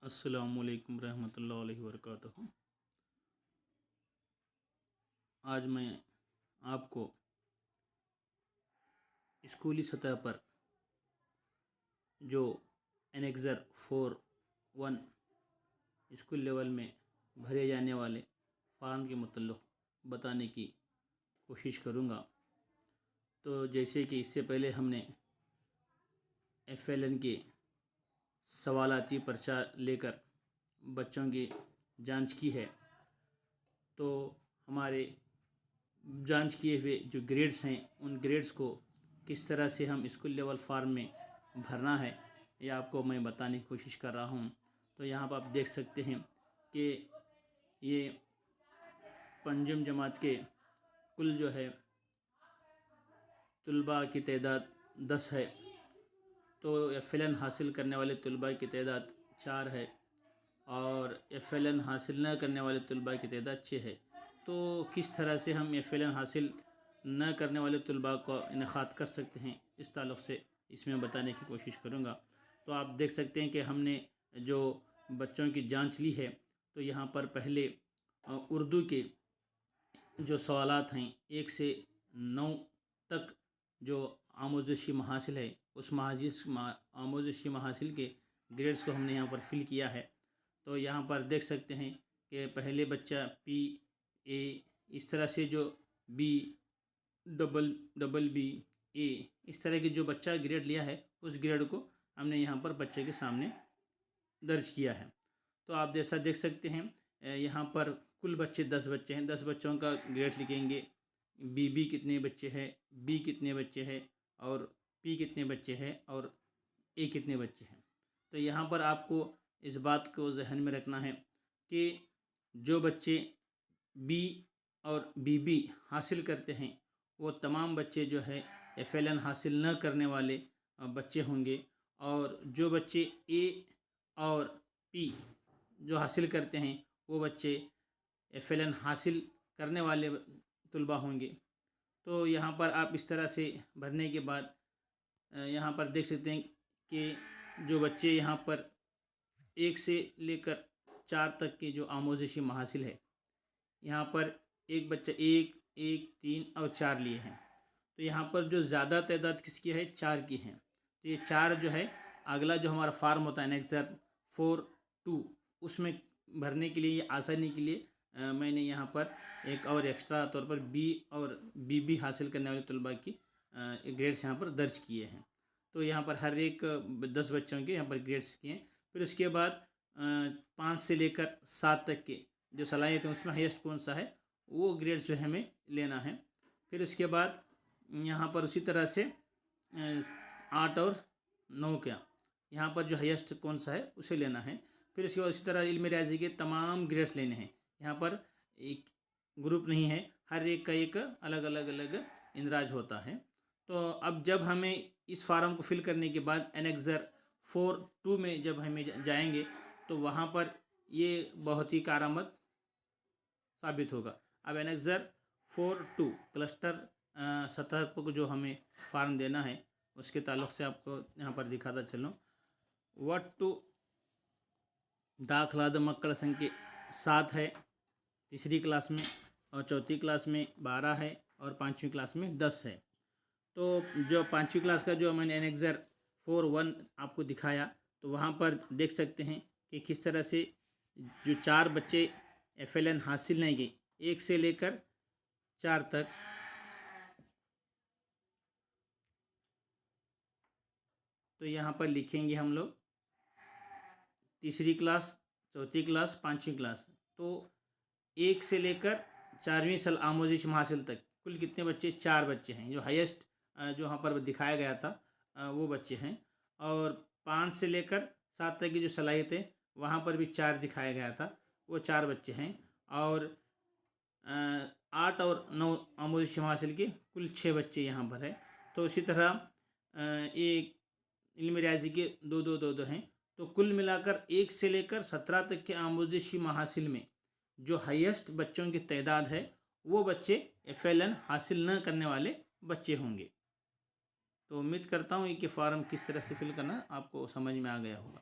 अस्सलाम वालेकुम रहमतुल्लाहि वबरकातुहू। आज मैं आपको स्कूली सतह पर जो एनेक्ज़र 4-1 स्कूल लेवल में भरे जाने वाले फॉर्म के मुतल्लिक़ बताने की कोशिश करूँगा। तो जैसे कि इससे पहले हमने FLN के सवालाती पर्चा लेकर बच्चों की जांच की है, तो हमारे जांच किए हुए जो ग्रेड्स हैं उन ग्रेड्स को किस तरह से हम स्कूल लेवल फॉर्म में भरना है ये आपको मैं बताने की कोशिश कर रहा हूँ। तो यहाँ पर आप देख सकते हैं कि ये पंचम जमात के कुल जो है तलबा की तादाद 10 है। तो FLN हासिल करने वाले तलबा की तादाद 4 है और FLN हासिल न करने वाले तलबा की तादाद 6 है। तो किस तरह से हम FLN हासिल न करने वाले तलबा को इनेखात कर सकते हैं इस ताल्लुक़ से इसमें बताने की कोशिश करूँगा। तो आप देख सकते हैं कि हमने जो बच्चों की जांच ली है, तो यहाँ पर पहले उर्दू के जो सवालात हैं 1 से 9 तक जो आमोज़शी महासिल है उस आमोज़शी महासिल के ग्रेड्स को हमने यहाँ पर फिल किया है। तो यहाँ पर देख सकते हैं कि पहले बच्चा PA, इस तरह से जो B, BB, A, इस तरह के जो बच्चा ग्रेड लिया है उस ग्रेड को हमने यहाँ पर बच्चे के सामने दर्ज किया है। तो आप जैसा देख सकते हैं यहाँ पर कुल बच्चे 10 बच्चे हैं। 10 बच्चों का ग्रेड लिखेंगे। BB कितने बच्चे हैं, B कितने बच्चे हैं और P कितने बच्चे हैं और A कितने बच्चे हैं। तो यहाँ पर आपको इस बात को जहन में रखना है कि जो बच्चे B और BB हासिल करते हैं वो तमाम बच्चे जो है FLN हासिल न करने वाले बच्चे होंगे, और जो बच्चे A और P जो हासिल करते हैं वो बच्चे FLN हासिल करने वाले तलबा होंगे। तो यहाँ पर आप इस तरह से भरने के बाद यहाँ पर देख सकते हैं कि जो बच्चे यहाँ पर 1 से लेकर 4 तक के जो आमोज़शी महासिल है, यहाँ पर एक बच्चा 1, 1, 3 और 4 लिए हैं। तो यहाँ पर जो ज़्यादा तादाद किसकी है, 4 की हैं। तो ये 4 जो है अगला जो हमारा फार्म होता है एनेक्ज़र 4-2 उसमें भरने के लिए ये आसानी के लिए मैंने यहाँ पर एक और एक्स्ट्रा तौर पर B और BB हासिल करने वाले तलबा की ग्रेड्स यहाँ पर दर्ज किए हैं। तो यहाँ पर हर एक 10 बच्चों के यहाँ पर ग्रेड्स किए हैं। फिर उसके बाद 5 से लेकर 7 तक के जो सलाहियत है उसमें हाईएस्ट कौन सा है वो ग्रेड जो है हमें लेना है। फिर उसके बाद यहाँ पर उसी तरह से 8 और 9 का यहाँ पर जो हाईएस्ट कौन सा है उसे लेना है। फिर उसके बाद इसी तरह इल्म रियाज़ी के तमाम ग्रेड्स लेने हैं। यहाँ पर एक ग्रुप नहीं है, हर एक का एक अलग अलग इंदराज होता है। तो अब जब हमें इस फार्म को फिल करने के बाद एनेक्ज़र 4-2 में जब हमें जाएंगे तो वहाँ पर ये बहुत ही कारआमद साबित होगा। अब एनेक्ज़र 4-2 क्लस्टर सतह को जो हमें फार्म देना है उसके ताल्लुक़ से आपको यहाँ पर दिखाता चलूँ। वट्टू दाखिला मक्कड़ संख्या 7 है तीसरी क्लास में, और चौथी क्लास में 12 है और 5वीं क्लास में 10 है। तो जो 5वीं क्लास का जो मैंने एनेक्ज़र 4-1 आपको दिखाया, तो वहाँ पर देख सकते हैं कि किस तरह से जो 4 बच्चे FLN हासिल नहीं की 1 से लेकर 4 तक, तो यहाँ पर लिखेंगे हम लोग तीसरी क्लास, चौथी क्लास, 5वीं क्लास। तो 1 से लेकर 4वीं साल आमोज़श महासिल तक कुल कितने बच्चे, 4 बच्चे हैं। जो हाईएस्ट जो यहाँ पर दिखाया गया था वो बच्चे हैं। और 5 से लेकर 7 तक की जो सलाहियत है वहाँ पर भी 4 दिखाया गया था, वो 4 बच्चे हैं। और 8 और 9 आमोज़श महासिल के कुल 6 बच्चे यहाँ पर है। तो इसी तरह एक इल्म रियाज़ी के 2-2 हैं। तो कुल मिलाकर 1 से लेकर 17 तक के आमोज़शी महासिल में जो हाईएस्ट बच्चों की तादाद है वो बच्चे FLN हासिल न करने वाले बच्चे होंगे। तो उम्मीद करता हूँ कि फार्म किस तरह से फिल करना आपको समझ में आ गया होगा।